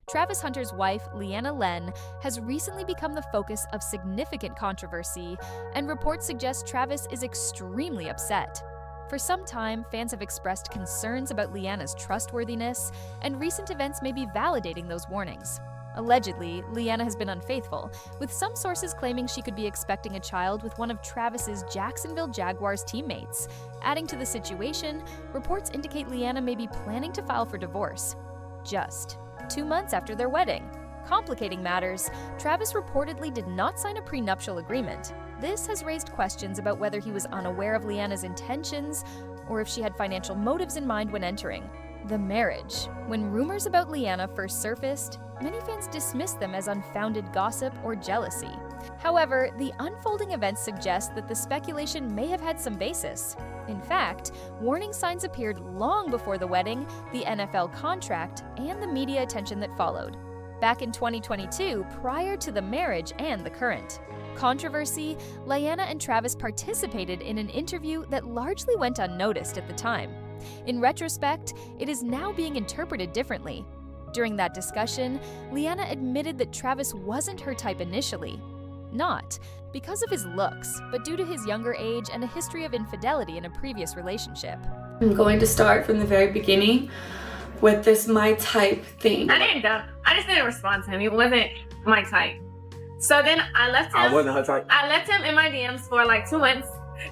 Travis Hunter's wife, Leanna Len, has recently become the focus of significant controversy, and reports suggest Travis is extremely upset. For some time, fans have expressed concerns about Leanna's trustworthiness, and recent events may be validating those warnings. Allegedly, Leanna has been unfaithful, with some sources claiming she could be expecting a child with one of Travis's Jacksonville Jaguars teammates. Adding to the situation, reports indicate Leanna may be planning to file for divorce. Just 2 months after their wedding. Complicating matters, Travis reportedly did not sign a prenuptial agreement. This has raised questions about whether he was unaware of Leanna's intentions or if she had financial motives in mind when entering the marriage. When rumors about Leanna first surfaced, many fans dismissed them as unfounded gossip or jealousy. However, the unfolding events suggest that the speculation may have had some basis. In fact, warning signs appeared long before the wedding, the NFL contract, and the media attention that followed. Back in 2022, prior to the marriage and the current controversy, Leanna and Travis participated in an interview that largely went unnoticed at the time. In retrospect, it is now being interpreted differently. During that discussion, Leanna admitted that Travis wasn't her type initially. Not because of his looks, but due to his younger age and a history of infidelity in a previous relationship. I'm going to start from the very beginning with this my type thing. I just didn't respond to him. He wasn't my type. So then I left him. I wasn't her type. I left him in my DMs for like 2 months.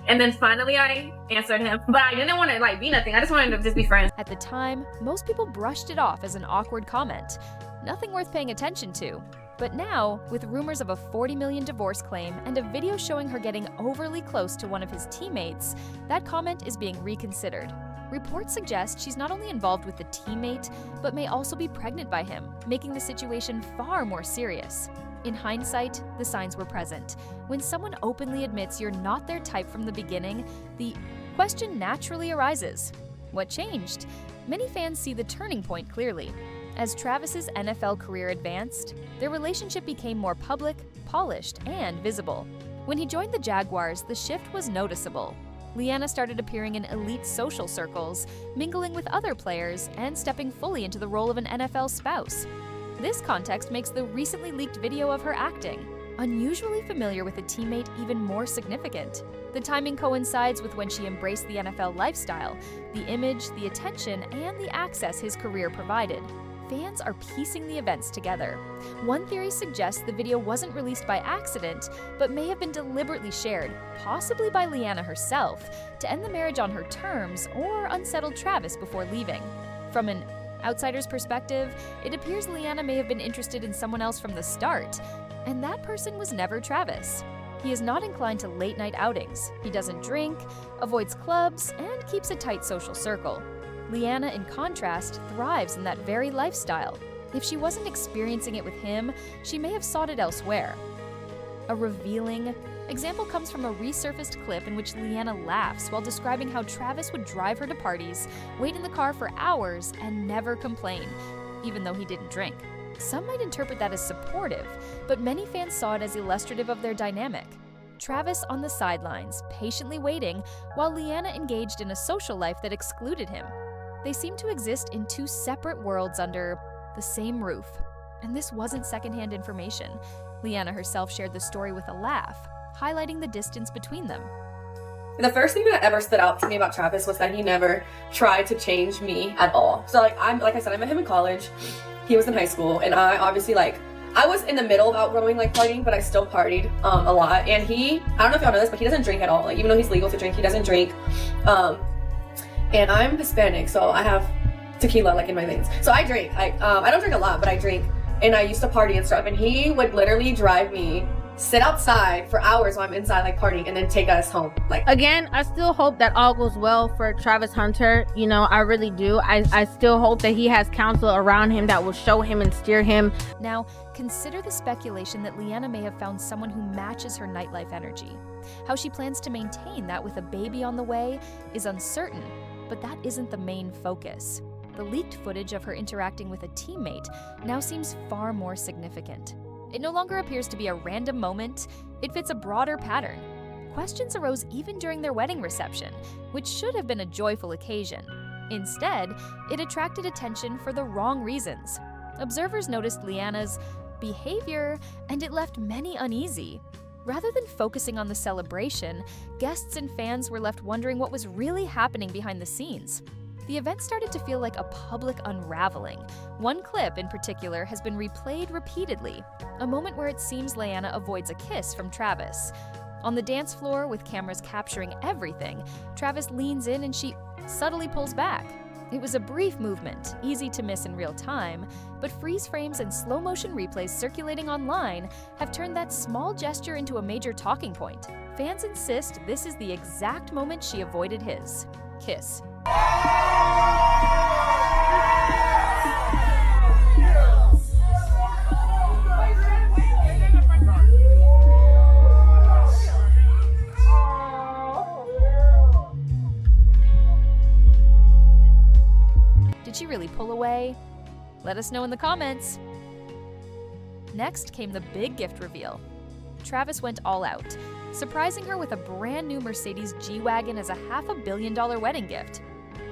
And then finally I answered him. But I didn't want to be nothing. I just wanted to just be friends. At the time, most people brushed it off as an awkward comment. Nothing worth paying attention to. But now, with rumors of a $40 million divorce claim and a video showing her getting overly close to one of his teammates, that comment is being reconsidered. Reports suggest she's not only involved with the teammate, but may also be pregnant by him, making the situation far more serious. In hindsight, the signs were present. When someone openly admits you're not their type from the beginning, the question naturally arises. What changed? Many fans see the turning point clearly. As Travis's NFL career advanced, their relationship became more public, polished, and visible. When he joined the Jaguars, the shift was noticeable. Leanna started appearing in elite social circles, mingling with other players, and stepping fully into the role of an NFL spouse. This context makes the recently leaked video of her acting unusually familiar with a teammate even more significant. The timing coincides with when she embraced the NFL lifestyle, the image, the attention, and the access his career provided. Fans are piecing the events together. One theory suggests the video wasn't released by accident, but may have been deliberately shared, possibly by Leanna herself, to end the marriage on her terms or unsettle Travis before leaving. From an outsider's perspective, it appears Leanna may have been interested in someone else from the start, and that person was never Travis. He is not inclined to late-night outings. He doesn't drink, avoids clubs, and keeps a tight social circle. Leanna, in contrast, thrives in that very lifestyle. If she wasn't experiencing it with him, she may have sought it elsewhere. A revealing example comes from a resurfaced clip in which Leanna laughs while describing how Travis would drive her to parties, wait in the car for hours, and never complain, even though he didn't drink. Some might interpret that as supportive, but many fans saw it as illustrative of their dynamic. Travis on the sidelines, patiently waiting, while Leanna engaged in a social life that excluded him. They seemed to exist in two separate worlds under the same roof. And this wasn't secondhand information. Leanna herself shared the story with a laugh, highlighting the distance between them. The first thing that ever stood out to me about Travis was that he never tried to change me at all. So like I said, I met him in college. He was in high school, and I obviously I was in the middle of outgrowing partying, but I still partied a lot. And I don't know if y'all know this, but he doesn't drink at all. Even though he's legal to drink, he doesn't drink. And I'm Hispanic, so I have tequila in my veins. So I drink. I don't drink a lot, but I drink. And I used to party and stuff. And he would literally drive me, sit outside for hours while I'm inside partying, and then take us home. Again, I still hope that all goes well for Travis Hunter. I really do. I still hope that he has counsel around him that will show him and steer him. Now, consider the speculation that Leanna may have found someone who matches her nightlife energy. How she plans to maintain that with a baby on the way is uncertain, but that isn't the main focus. The leaked footage of her interacting with a teammate now seems far more significant. It no longer appears to be a random moment, it fits a broader pattern. Questions arose even during their wedding reception, which should have been a joyful occasion. Instead, it attracted attention for the wrong reasons. Observers noticed Leanna's behavior, and it left many uneasy. Rather than focusing on the celebration, guests and fans were left wondering what was really happening behind the scenes. The event started to feel like a public unraveling. One clip in particular has been replayed repeatedly, a moment where it seems Leanna avoids a kiss from Travis. On the dance floor, with cameras capturing everything, Travis leans in and she subtly pulls back. It was a brief movement, easy to miss in real time, but freeze frames and slow-motion replays circulating online have turned that small gesture into a major talking point. Fans insist this is the exact moment she avoided his kiss. Did she really pull away? Let us know in the comments. Next came the big gift reveal. Travis went all out, surprising her with a brand new Mercedes G-Wagon as a $500 million wedding gift.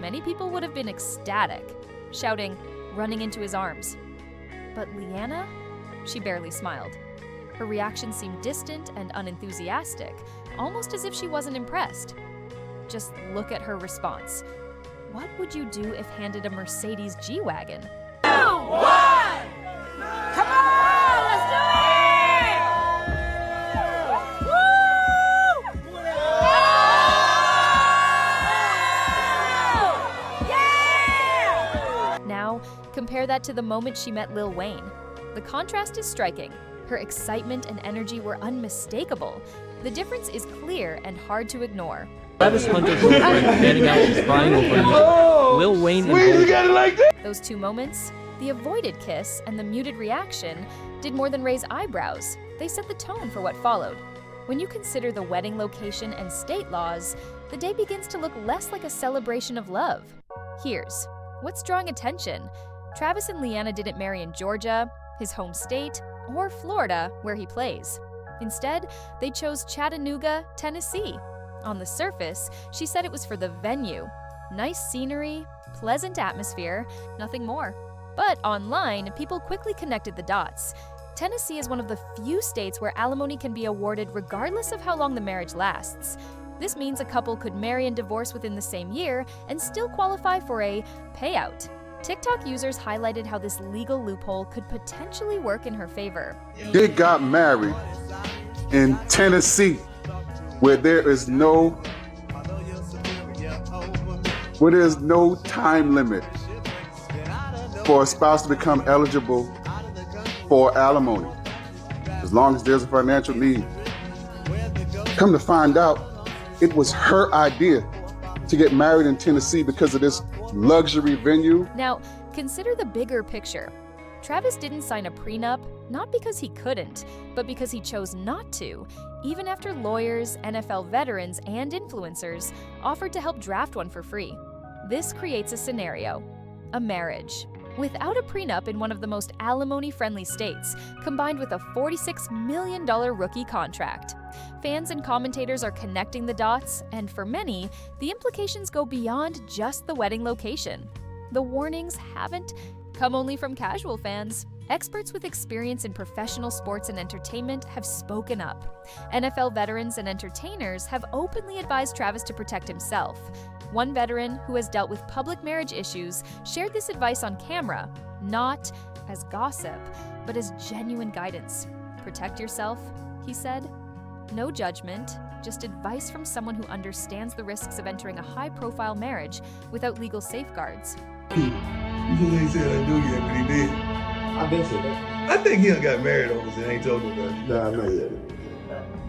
Many people would have been ecstatic, shouting, running into his arms. But Leanna? She barely smiled. Her reaction seemed distant and unenthusiastic, almost as if she wasn't impressed. Just look at her response. What would you do if handed a Mercedes G-Wagon? 2, 1! Come on, let's do it! Woo! Yeah! Now, compare that to the moment she met Lil Wayne. The contrast is striking. Her excitement and energy were unmistakable. The difference is clear and hard to ignore. Travis Hunter's girlfriend fanning out and crying over Lil Wayne and Those two moments, the avoided kiss and the muted reaction, did more than raise eyebrows. They set the tone for what followed. When you consider the wedding location and state laws, the day begins to look less like a celebration of love. Here's what's drawing attention. Travis and Leanna didn't marry in Georgia, his home state, or Florida, where he plays. Instead, they chose Chattanooga, Tennessee. On the surface, she said it was for the venue. Nice scenery, pleasant atmosphere, nothing more. But online, people quickly connected the dots. Tennessee is one of the few states where alimony can be awarded regardless of how long the marriage lasts. This means a couple could marry and divorce within the same year and still qualify for a payout. TikTok users highlighted how this legal loophole could potentially work in her favor. They got married in Tennessee, where there is no time limit for a spouse to become eligible for alimony, as long as there's a financial need. Come to find out, it was her idea to get married in Tennessee because of this luxury venue. Now, consider the bigger picture. Travis didn't sign a prenup, not because he couldn't, but because he chose not to, even after lawyers, NFL veterans, and influencers offered to help draft one for free. This creates a scenario: a marriage without a prenup in one of the most alimony-friendly states, combined with a $46 million rookie contract. Fans and commentators are connecting the dots, and for many, the implications go beyond just the wedding location. The warnings haven't come only from casual fans. Experts with experience in professional sports and entertainment have spoken up. NFL veterans and entertainers have openly advised Travis to protect himself. One veteran who has dealt with public marriage issues shared this advice on camera, not as gossip, but as genuine guidance. Protect yourself, he said. No judgment, just advice from someone who understands the risks of entering a high-profile marriage without legal safeguards. You ain't said I do yet, but he did. I've been to that. I think he done got married on us and ain't told nobody. Nah, not yet.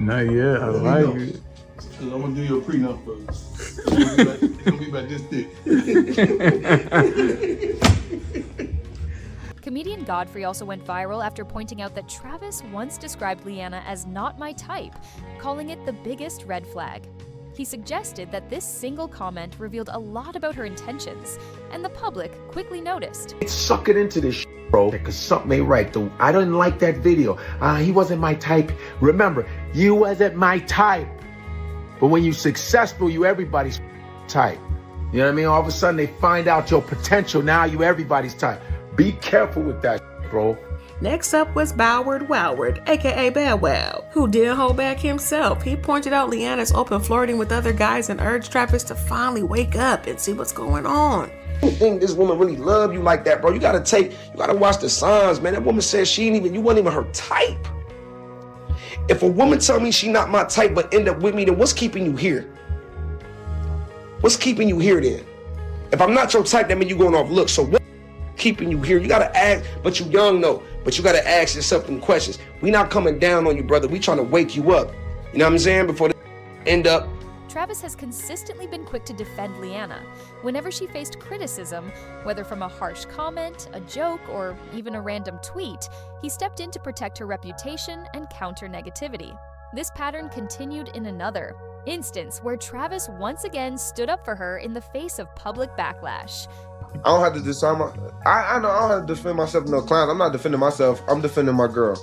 Not yet, I like it. Cause I'm gonna do your prenup first. It's gonna be about this thick. Comedian Godfrey also went viral after pointing out that Travis once described Leanna as not my type, calling it the biggest red flag. He suggested that this single comment revealed a lot about her intentions, and the public quickly noticed. Suck it into this bro, because something ain't right. I didn't like that video. He wasn't my type. Remember, you wasn't my type. But when you're successful, you everybody's type. You know what I mean? All of a sudden, they find out your potential. Now you everybody's type. Be careful with that. bro. Next up was Boward Woward, aka Bow Wow, who didn't hold back himself. He pointed out Leanna's open flirting with other guys and urged Travis to finally wake up and see what's going on. I don't think this woman really love you like that, bro. You gotta watch the signs, man. That woman said you wasn't even her type. If a woman tell me she not my type but end up with me, then what's keeping you here? What's keeping you here then? If I'm not your type, that means you going off looks. So what's keeping you here? You gotta ask, but you young though. But you gotta ask yourself some questions. We not coming down on you, brother. We trying to wake you up. You know what I'm saying? Before they end up. Travis has consistently been quick to defend Leanna. Whenever she faced criticism, whether from a harsh comment, a joke, or even a random tweet, he stepped in to protect her reputation and counter negativity. This pattern continued in another instance where Travis once again stood up for her in the face of public backlash. I don't have to decide I know I don't have to defend myself in no clowns. I'm not defending myself. I'm defending my girl.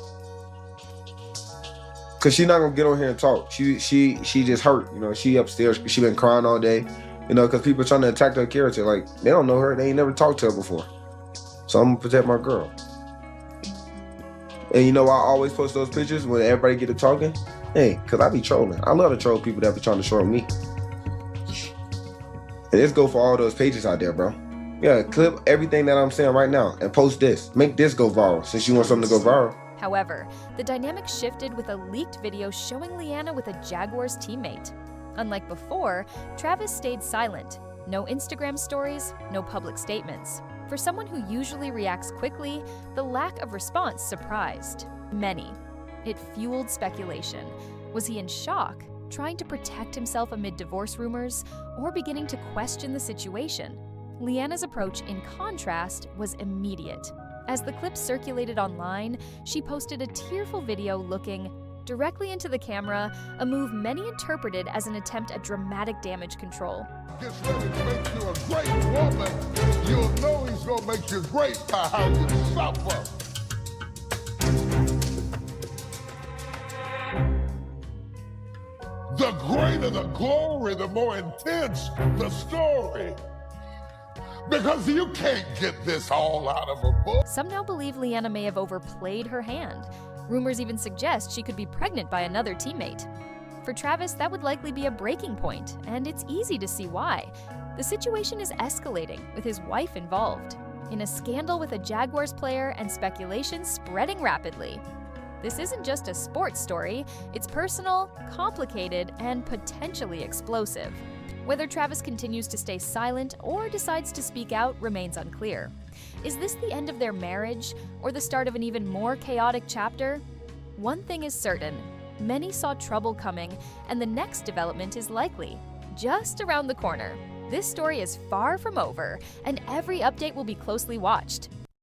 Cause she's not gonna get on here and talk. She just hurt. You know, she upstairs. She been crying all day. You know, cause people trying to attack her character. Like they don't know her. They ain't never talked to her before. So I'm gonna protect my girl. And you know, I always post those pictures when everybody get to talking. Hey, cause I be trolling. I love to troll people that be trying to troll me. And this go for all those pages out there, bro. Yeah, clip everything that I'm saying right now and post this. Make this go viral since you want something to go viral. However, the dynamic shifted with a leaked video showing Leanna with a Jaguars teammate. Unlike before, Travis stayed silent. No Instagram stories, no public statements. For someone who usually reacts quickly, the lack of response surprised many. It fueled speculation. Was he in shock, trying to protect himself amid divorce rumors, or beginning to question the situation? Leanna's approach, in contrast, was immediate. As the clip circulated online, she posted a tearful video looking directly into the camera, a move many interpreted as an attempt at dramatic damage control. Gets ready to make you a great woman. You'll know he's gonna make you great by how you suffer. The greater the glory, the more intense the story. Because you can't get this all out of a book. Some now believe Leanna may have overplayed her hand. Rumors even suggest she could be pregnant by another teammate. For Travis, that would likely be a breaking point, and it's easy to see why. The situation is escalating, with his wife involved, in a scandal with a Jaguars player and speculation spreading rapidly. This isn't just a sports story, it's personal, complicated, and potentially explosive. Whether Travis continues to stay silent or decides to speak out remains unclear. Is this the end of their marriage, or the start of an even more chaotic chapter? One thing is certain, many saw trouble coming, and the next development is likely, just around the corner. This story is far from over, and every update will be closely watched.